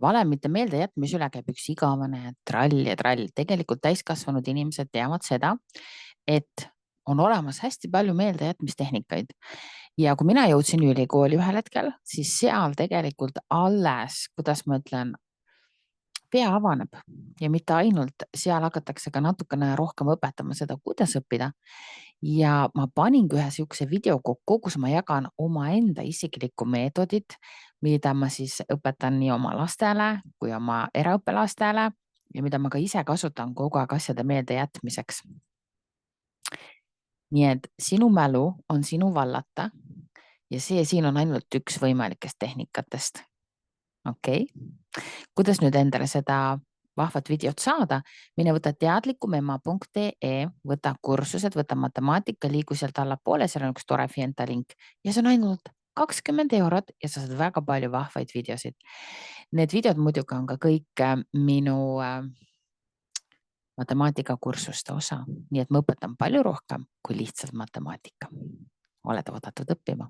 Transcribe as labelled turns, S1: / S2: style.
S1: Valemite meelde jätmise üle käib üks igavene trall ja trall. Tegelikult täiskasvanud inimesed teavad seda, et on olemas hästi palju meeldejätmistehnikaid. Ja kui mina jõudsin ülikooli ühel hetkel, siis seal tegelikult alles, kuidas ma ütlen, pea avaneb ja mitte ainult, seal hakatakse ka natukene rohkem õpetama seda, kuidas õppida. Ja ma paningi ühe sihukese video kokku, kus ma jagan omaenda isiklikku meetodit, mida ma siis õpetan nii oma lastele kui oma eraõppelastele ja mida ma ka ise kasutan kogu aeg asjade meelde jätmiseks. Nii et sinu mälu on sinu vallata ja see siin on ainult üks võimalikest tehnikatest. Okei. Kuidas nüüd endale seda vahvat videot saada? Mine võta teadlikumema.ee, võta kursused, võta matemaatika, liigu sealt allapoole, seal on üks tore Fienta link ja see on ainult 20 eurot ja sa saad väga palju vahvaid videosid. Need videod muidugi on ka kõik minu matemaatikakursuste osa, nii et ma õpetan palju rohkem kui lihtsalt matemaatika. Oled oodatud õppima.